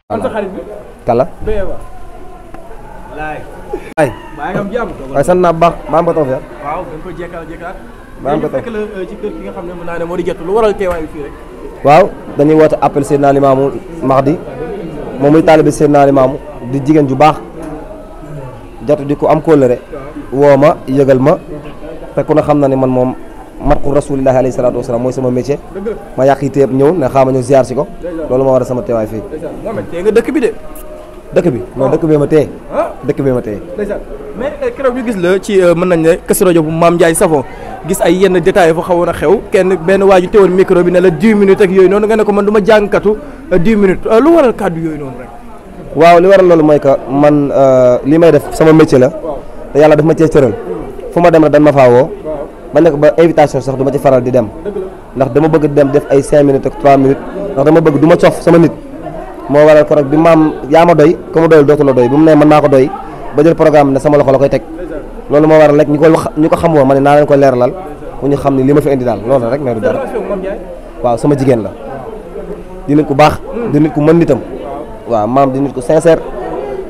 am sa xarit bi kala laay ay maa ngi am jàmm waaye sant naa bu baax maa ngi ko toog waaw dañ ko jekkaat maa ngi ko toog fekk la ci kër gi nga xam ne mën naa ne moo di jot lu waral teewaay bi fii rek waaw dañuy woote appel Seydina Limamou Mahdi moom muy taalibe Seydina Limamou di jigéen ju baax jatu di ko am kóllëre woo ma yëgal ma te ku ne xam na ni man moom matku rasulillahi alayhi salaatu wasalaam mooy sama métier ma yàq yi téyeb ñëw ne xaama ñëw ziar si ko loolu moo war a sama teewaay fii tey nga dëkk bi de dëkk bi non dëkk bee ma téye dëkk bee ma téye mais keroog ñu gis la ci mën nañ ne Kazu Rajab bu Mame Ndiaye Savon gis ay yenn détails fa xawoon a xew kenn benn waa ju teewoon micro bi ne la 10 minutes ak yooyu noonu nga ne ko man du ma jàngkatu 10 minutes lu waral kàddu yooyu noonu rek waaw li waral loolu mooy que man li may def sama métier la te yàlla daf ma cee cëral fu ma dem rek dañ ma faa woo ba nekk ba invitation sax du ma ci faral di dem ndax dama bëgg di dem def ay 5 minutes ak 3 minutes ndax dama bëgg du ma cof sama nit moo waral ko rek bi maam yaa ma doy ku ma doyul dootu la doy bi mu ne mën naa ko doy ba jël programme ne sama loxo la koy teg loolu moo waral rek ñu ko xam woon ma ne naa leen ko leeralal ku ñu xam ne li ma fi indi daal loolu rek mais du dara waaw sama jigéen la di nit ku baax di nit ku mën nitam waaw maam di nit ku sincère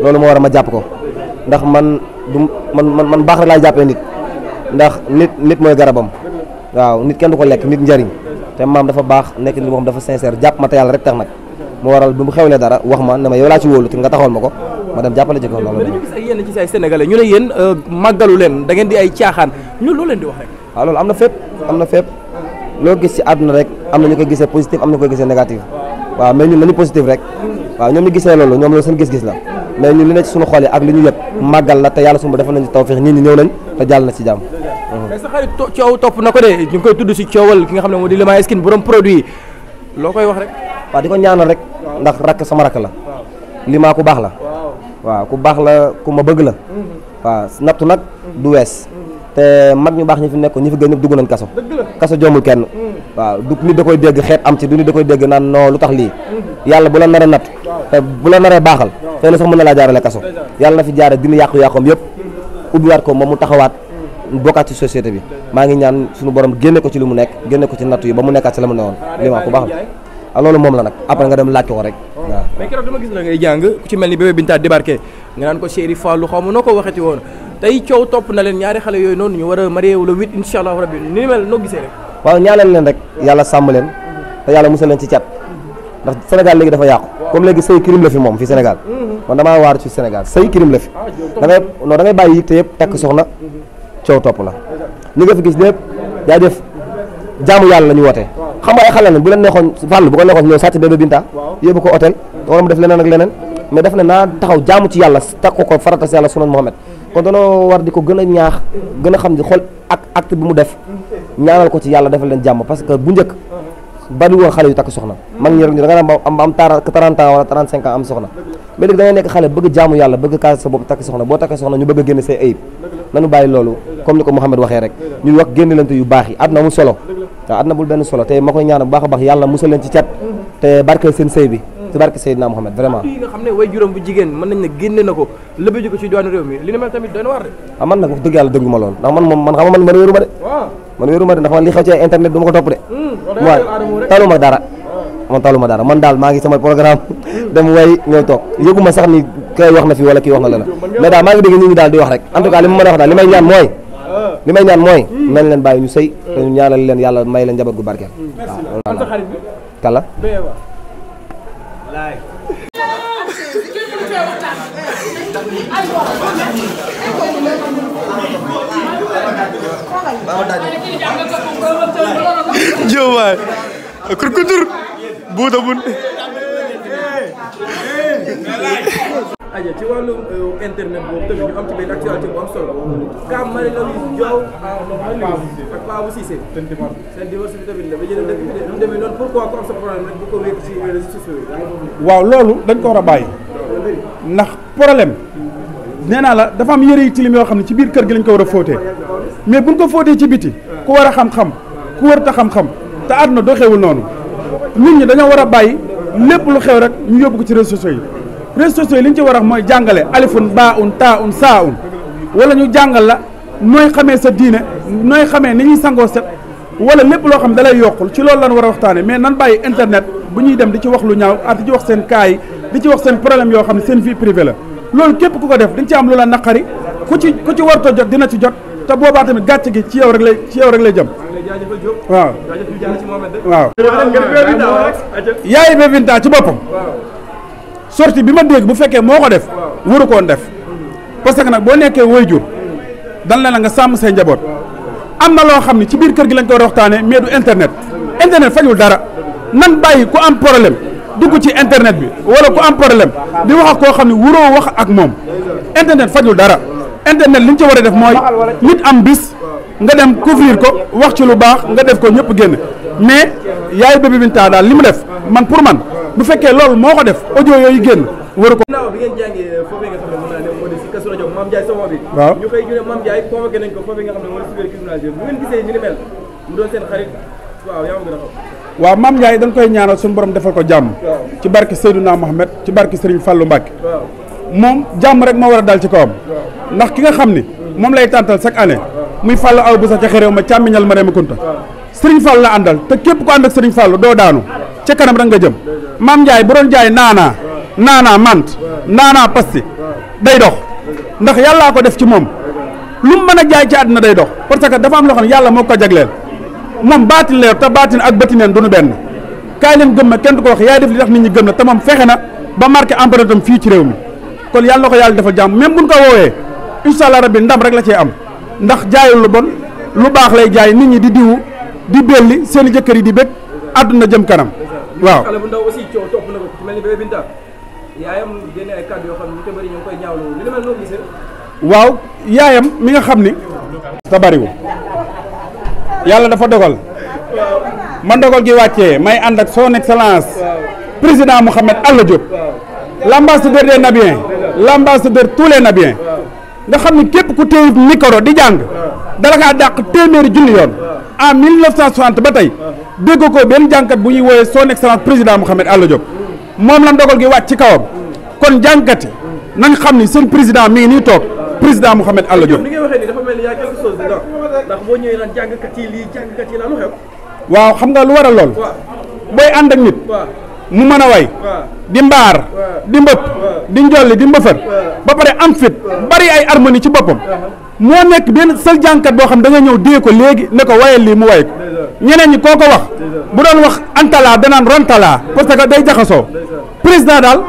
loolu moo war a ma jàpp ko ndax man baax rek laay jàppee nit ndax nit mooy garabam waaw nit kenn du ko lekk nit njariñ te maam dafa baax nekk nit boo xam dafa sincère jàpp ma te yàlla rek tax nag mu waral bi mu xewlee dara wax ma ne ma yow laa ci wóolu te nga taxawal ma ko ma dem jàppale ci ko loolu dañu gis ay yenn ci say sénégalais ñu ne yéen màggalu leen da ngeen di ay caaxaan ñu loolu leen di wax rek waaw loolu am na fépp loo gis ci àdduna rek am na ñu koy gisee positif am na ñu koy gisee négatif waaw mais ñun nañu positif rek waaw ñoom ñu gisee loolu ñoom loolu seen gis-gis la mais ñun li nekk ci suñu xol yi ak li ñu yëpp màggal la te yàlla suñu defal nañu tawfiix nit ñi ñëw nañ te jàll na ci jàmm mais sa xarit coow topp na ko de ñu ngi koy tudd si coowal ki nga xam ne moo di Limamou Skin borom produit loo koy wax rek waaw di ko ñaanal rek ndax rakk sama rakk la Lima ku baax la waaw ku baax la ku ma bëgg la waaw nattu nag du wees te mag ñu baax ñi fi nekk ñi fi gën ñëpp dugg nañ kaso jombul kenn waaw du nit da koy dégg xeet am ci du nit da koy dégg naan non lu tax lii yàlla bu la naree natt te bu la naree baaxal xëy na sax mën na laa jaarale kaso yàlla na fi jaare dina yàqu-yàqoom yëpp ubbiwaat ko moom mu taxawaat bokkaat ci société bi maa ngi ñaan suñu borom génne ko ci li mu nekk génne ko ci nattu yi ba mu nekkaat ci la mu newoon Lima ku baax la loolu moom la nag après nga dem laaj ko rek waaw mais keroog dama gis la ngay jàng ku ci mel ni bébé Binta débarqué nga naan ko chéri Fallou xaw ma noo ko waxeti woon tey coow topp na leen ñaari xale yooyu noonu ñu war a marié wala 8 incha allah rabbi ni mel noo gisee rek waaw ñaanal leen rek yàlla sàmm leen te yàlla musal leen ci cat ndax Sénégal léegi dafa yàqu comme léegi sëy crime la fi moom fi Sénégal man damaa waar ci Sénégal sëy crime la fi da ngay bàyyi yitte yëpp takk soxna coow topp la li nga fi gis lépp yaa def jaamu yàlla la ñu woote xam nga ay xale lañ bu leen neexoon Fallou bu ko neexoon ñëw sàcc bébé Binta yóbbu ko hôtel wala mu def leneen ak leneen mais daf ne naa taxaw jaamu ci yàlla takku ko farata si yàlla sunan Muhammad kon danoo war di ko gën a ñaax gën a xam di xool ak acte bi mu def ñaanal ko ci yàlla defal leen jàmm parce que bu njëkk bari woon xale yu takk soxna mag ñi rek ñu da nga am 40 ans wala 35 ans am soxna mais léegi da ngay nekk xale bëgg jaamu yàlla bëgg kaas sa bopp takk soxna boo takkee soxna ñu bëgg a génne say ayib nañu bàyyi loolu comme ni ko Mouhamed waxee rek ñuy wax génne lante yu baax yi àdduna amul solo waaw àdduna bul benn solo te ma koy ñaan bu baax a baax yàlla musal leen ci cat te barkeel seen sëy bi ci barke Seydina Mouhamed vraiment yi nga xam ne way juróom bu jigéen mën nañ ne génne na ko lëbëju ko ci doon réew mi li ni mel tamit doy na war de man nag wax dëgg yàlla dëggu ma loolu ndax man xam nga man wéeru ma de man wéeru ma de ndax man li xew ci internet du ma ko topp de waaw taluma dara man daal maa ngi sama programme dem way ñëw toog yëguma sax ni kay wax na fi wala kii wax na la mais daal maa ngi dégg nit ñi daal di wax rek en tout cas li ma mën a wax daal li may ñaan mooy nañ leen bàyyi ñu sëy te ñu ñaanal leen yàlla may leen njaboot gu barkeel waaw kala Jowaay kurkutur buuta bun aja ci wàllu internet boobu tamit ñu am ci benn actualité bu am solo ka Marie-Louise Diaw ak Babou Cissé seen divorce bi tamit la ba jëlee dëkk bi de ñu demee noonu pourquoi ko am sa problème rek bu ko wékk ci réseaux sociaux yi waaw loolu dañ ko war a bàyyi ndax problème nee naa la dafa am yëre yi tilim yoo xam ne ci biir kër gi lañ ko war a fóotee mais buñ ko fóotee ci biti ku war a xam-xam ku war ta xam-xam te àdduna doxewul noonu nit ñi dañoo war a bàyyi lépp lu xew rek ñu yóbbu ko ci réseaux sociaux yi réseaux sociaux yi li ñu ci war a mooy jàngale alifun baa un taa un saa un wala ñu jàngal la nooy xamee sa diine nooy xamee ni ñuy sangoo set wala lépp loo xam da lay yokkul ci loolu lan war a waxtaane mais nan bàyyi internet bu ñuy dem di ci wax lu ñaaw ak di ci wax seen cas yi di ci wax seen problème yoo xam ne seen vie privée la loolu képp ku ko def dañ ci am lu la naqari ku ci warta jot dina ci jot te boobaa tamit gàcce gi ci yow rek lay jëm waaw waaw yaay Bébé Binta ci boppam sortie bi ma dégg bu fekkee moo ko def waru koon def parce que nag boo nekkee waajur dan la nga sàmm say njaboot am na loo xam ne ci biir kër gi lañ koy waxtaanee mais du internet fajul dara nan bàyyi ku am problème dugg ci internet bi wala ku am problème di wax ak koo xam ne wuroo wax ak moom internet fajul dara internet li ñu ci war a def mooy nit am bis nga dem couvrir ko wax ci lu baax nga def ko ñëpp génn mais yaay Bébé Binta daal li mu def man pour man bu fekkee loolu moo ko def audio yooyu génn waru ko. naaw bi ngeen jàngee foofee nga xam ne mën naa ne moo di si Kazu Rajab Mame Ndiaye sama bi waaw ñu xëy ñu ne Mame Ndiaye convoqué nañ ko foofee nga xam ne moo di cybercriminalité bu ngeen gisee ni ni mel mu doon seen xarit waaw yaa ma gën a xam waaw Mame Ndiaye dañ koy ñaanal suñu borom defal ko jàmm ci barke Seydouna Mohamed ci barke Serigne Fallou Mbacke moom jàmm rek moo war a dal ci kawam ndax ki nga xam ni moom lay tàntal chaque année muy Fallou aw bu sax ca xeréew ma càmmiñal ma reema kunta Serigne Fall la àndal te képp ku ànd ak Serigne Fall doo daanu ca kanam rek nga jëm Mame Ndiaye bu doon jaay naanaa mant naanaa pasti day dox ndax yàllaa ko def ci moom lu mu mën a jaay ci àddina day dox parce que dafa am loo xam ne yàlla moo ko jagleel moom baatin leer te baatin ak batineen duñu benn kaay leen gëm na kenn du ko wax yaay def li tax nit ñi gëm na te moom fexe na ba marqué empreinte am fii ci réew mi kon yàlla na ko yàlla defal jàmm même buñ ko woowee incha allah rabbi ndam rek la cee am ndax jaayul lu bon lu baax lay jaay nit ñi di diwu di belli seen i jëkkër yi di bëgg àdduna jëm kanam waaw. xale bu ndaw aussi coow topp na ko mel ni Bébé Binta yaayam génne ay kàddu yoo xam ne ñu ko bëri ñu ngi koy ñaawlu li mel noonu gisee. waaw yaayam mi nga xam ni. te bariwul yàlla dafa dogal man dogal gi wàccee may ànd ak son excellence président Mouhamed Alla Diop l'ambassadeur des Nabiens l'ambassadeur tous les Nabiens nga xam ni képp ku téye micro di jàng dala ngaa dàq téeméeri junni yoon en 1960 ba tey dégg ko benn jàngkat bu ñuy woowee son excellence président Mouhamed Alla Diop moom la dogal gi wàcc ci kawam kon jàngkati nañ xam ni seen président mi ngi nii toog président Mouhamed Alla Diop. ni ngay waxee nii dafa mel ni y a quelque chose dedans ndax boo ñëwee naan jàngkat yi lii jàngkat yi laa lu xew. waaw xam nga lu waral lool. booy ànd ak nit. mu mën a way. di mbaar. di mbëpp. di njolli di mbëfër. ba pare am fit bari ay harmonie ci boppam. moo nekk benn seul jàngkat boo xam da nga ñëw dee ko léegi ne ko wayal lii mu way ko ñeneen ñi koo ko wax bu doon wax antala danaan rontala parce que day jaxasoo président daal.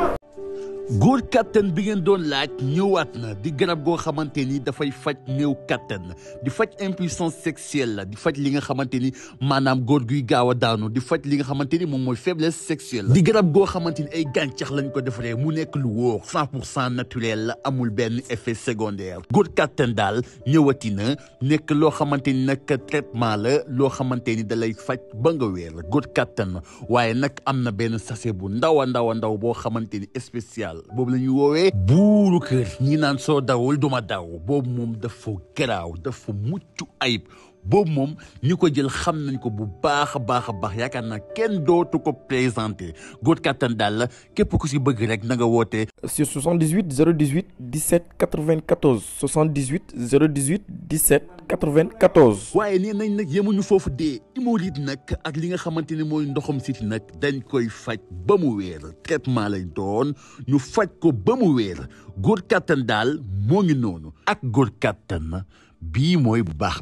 góor kattan bi ngeen doon laaj ñëwaat na di garab goo xamante ni dafay faj néew kattan di faj impuissance sexuelle la di faj li nga xamante ni maanaam góor guy gaaw a daanu di faj li nga xamante ni moom mooy faiblesse sexuelle la di garab goo xamante ni ay gàncax lañ ko defaree mu nekk lu wóor 100% naturel la amul benn effet secondaire góor kattan daal ñëwati na nekk loo xamante ni nag traitement la loo xamante ni da lay faj ba nga wéer góor kattan waaye nag am na benn sachet bu ndaw a ndaw boo xamante ni spécial boobu la ñuy woowee buuru kër ñi naan soo dawul duma daw boobu moom dafa garaaw dafa mucc ayib boobu moom ñi ko jël xam nañ ko bu baax a baax yaakaar naa kenn dootu ko présenté góor kattan daal la képp ku si bëgg rek na nga woote sur 78 018 17 94 78 018 17 94. waaye nee nañ nag yemuñu foofu dee hémorroïde nag ak li nga xamante ni mooy ndoxam siti nag dañ koy faj ba mu wéer traitement lay doon ñu faj ko ba mu wéer góor kattan daal moo ngi noonu ak góor kattan bii mooy bu baax